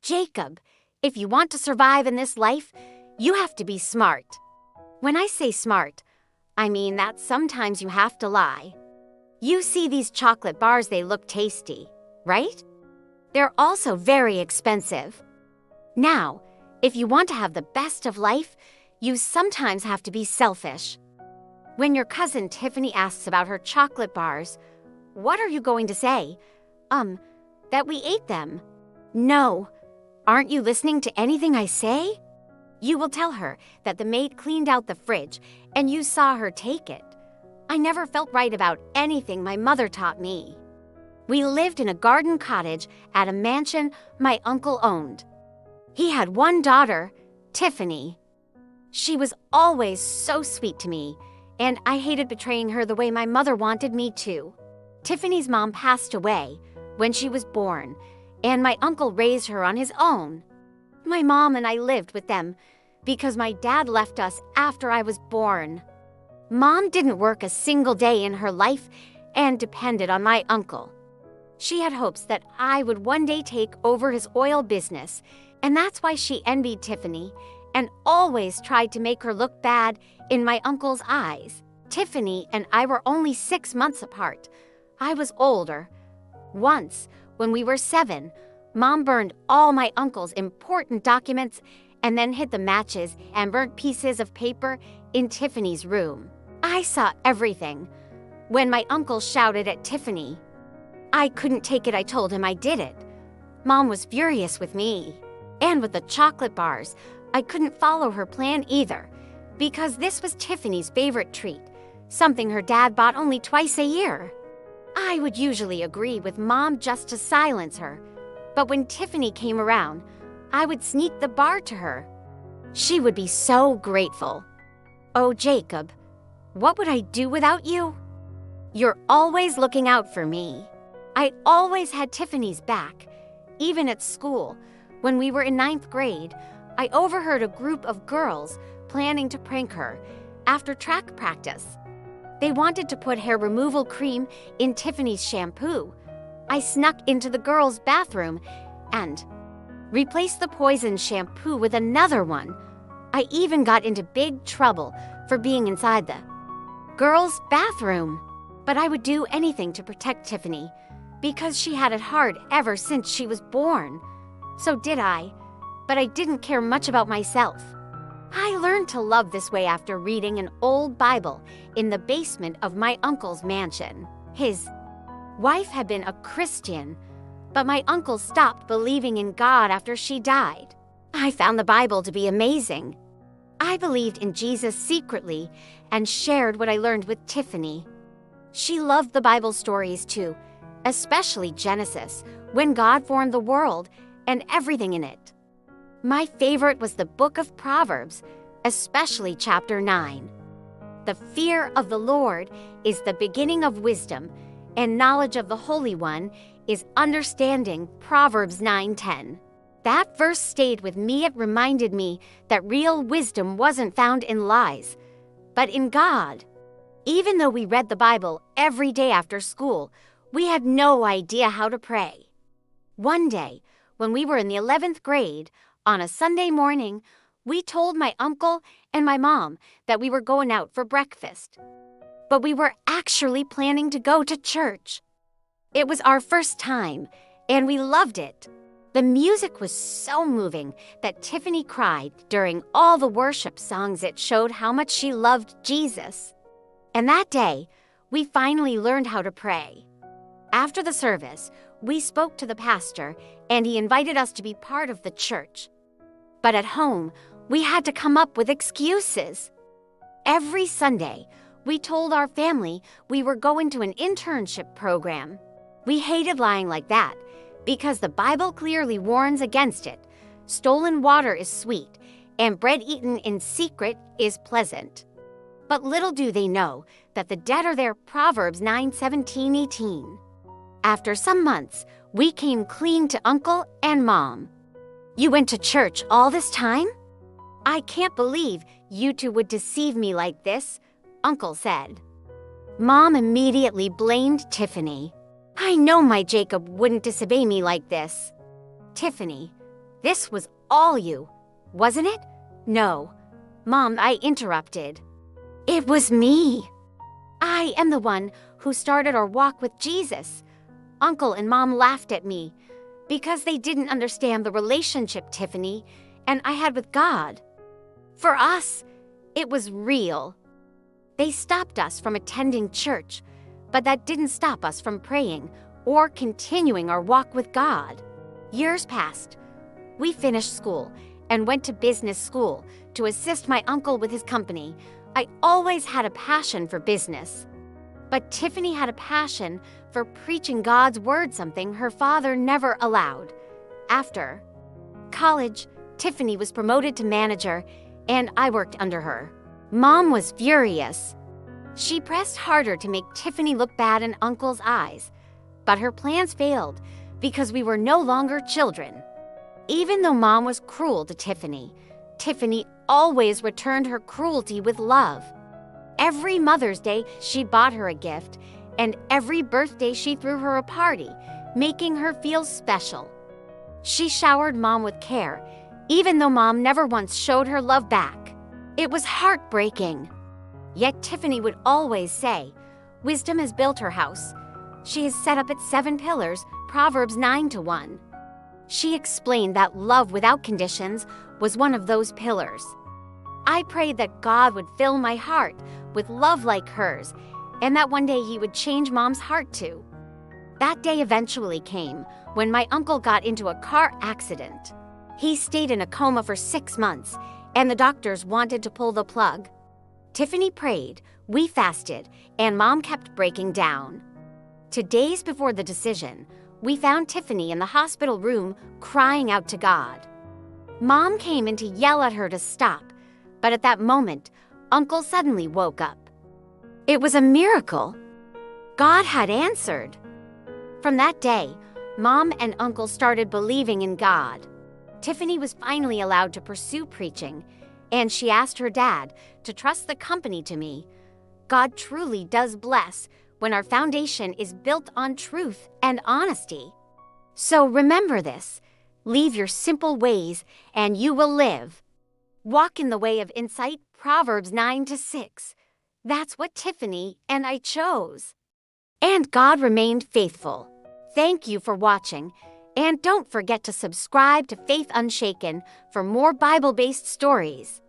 Jacob, if you want to survive in this life, you have to be smart. When I say smart, I mean that sometimes you have to lie. You see these chocolate bars, they look tasty, right? They're also very expensive. Now, if you want to have the best of life, you sometimes have to be selfish. When your cousin Tiffany asks about her chocolate bars, what are you going to say? That we ate them. No. Aren't you listening to anything I say? You will tell her that the maid cleaned out the fridge and you saw her take it. I never felt right about anything my mother taught me. We lived in a garden cottage at a mansion my uncle owned. He had one daughter, Tiffany. She was always so sweet to me, and I hated betraying her the way my mother wanted me to. Tiffany's mom passed away when she was born, and my uncle raised her on his own. My mom and I lived with them because my dad left us after I was born. Mom didn't work a single day in her life and depended on my uncle. She had hopes that I would one day take over his oil business, and that's why she envied Tiffany and always tried to make her look bad in my uncle's eyes. Tiffany and I were only 6 months apart. I was older. Once, when we were 7, Mom burned all my uncle's important documents and then hid the matches and burnt pieces of paper in Tiffany's room. I saw everything. When my uncle shouted at Tiffany, I couldn't take it. I told him I did it. Mom was furious with me. And with the chocolate bars, I couldn't follow her plan either, because this was Tiffany's favorite treat, something her dad bought only twice a year. I would usually agree with Mom just to silence her, but when Tiffany came around, I would sneak the bar to her. She would be so grateful. Oh, Jacob, what would I do without you? You're always looking out for me. I always had Tiffany's back. Even at school, when we were in 9th grade, I overheard a group of girls planning to prank her after track practice. They wanted to put hair removal cream in Tiffany's shampoo. I snuck into the girls' bathroom and replaced the poison shampoo with another one. I even got into big trouble for being inside the girls' bathroom. But I would do anything to protect Tiffany because she had it hard ever since she was born. So did I, but I didn't care much about myself. I learned to love this way after reading an old Bible in the basement of my uncle's mansion. His wife had been a Christian, but my uncle stopped believing in God after she died. I found the Bible to be amazing. I believed in Jesus secretly and shared what I learned with Tiffany. She loved the Bible stories too, especially Genesis, when God formed the world and everything in it. My favorite was the book of Proverbs, especially chapter 9. The fear of the Lord is the beginning of wisdom, and knowledge of the Holy One is understanding. Proverbs 9:10. That verse stayed with me. It reminded me that real wisdom wasn't found in lies, but in God. Even though we read the Bible every day after school, we had no idea how to pray. One day, when we were in the 11th grade, on a Sunday morning, we told my uncle and my mom that we were going out for breakfast. But we were actually planning to go to church. It was our first time, and we loved it. The music was so moving that Tiffany cried during all the worship songs. It showed how much she loved Jesus. And that day, we finally learned how to pray. After the service, we spoke to the pastor, and he invited us to be part of the church. But at home, we had to come up with excuses. Every Sunday, we told our family we were going to an internship program. We hated lying like that because the Bible clearly warns against it. Stolen water is sweet, and bread eaten in secret is pleasant. But little do they know that the dead are there. Proverbs 9:17-18. After some months, we came clean to Uncle and Mom. You went to church all this time? I can't believe you two would deceive me like this, Uncle said. Mom immediately blamed Tiffany. I know my Jacob wouldn't disobey me like this. Tiffany, This was all you, wasn't it? No. Mom, I interrupted. It was me. I am the one who started our walk with Jesus. Uncle and Mom laughed at me because they didn't understand the relationship Tiffany and I had with God. For us, it was real. They stopped us from attending church, but that didn't stop us from praying or continuing our walk with God. Years passed. We finished school and went to business school to assist my uncle with his company. I always had a passion for business. But Tiffany had a passion for preaching God's word, something her father never allowed. After college, Tiffany was promoted to manager, and I worked under her. Mom was furious. She pressed harder to make Tiffany look bad in Uncle's eyes, but her plans failed because we were no longer children. Even though Mom was cruel to Tiffany, Tiffany always returned her cruelty with love. Every Mother's Day, she bought her a gift, and every birthday she threw her a party, making her feel special. She showered Mom with care, even though Mom never once showed her love back. It was heartbreaking. Yet Tiffany would always say, "Wisdom has built her house. She has set up its 7 pillars, Proverbs 9:1. She explained that love without conditions was one of those pillars. I prayed that God would fill my heart with love like hers, and that one day He would change Mom's heart too. That day eventually came when my uncle got into a car accident. He stayed in a coma for 6 months, and the doctors wanted to pull the plug. Tiffany prayed, we fasted, and Mom kept breaking down. 2 days before the decision, we found Tiffany in the hospital room crying out to God. Mom came in to yell at her to stop, but at that moment, Uncle suddenly woke up. It was a miracle. God had answered. From that day, Mom and Uncle started believing in God. Tiffany was finally allowed to pursue preaching, and she asked her dad to trust the company to me. God truly does bless when our foundation is built on truth and honesty. So remember this, leave your simple ways and you will live. Walk in the way of insight, Proverbs 9:6. That's what Tiffany and I chose. And God remained faithful. Thank you for watching, and don't forget to subscribe to Faith Unshaken for more Bible-based stories.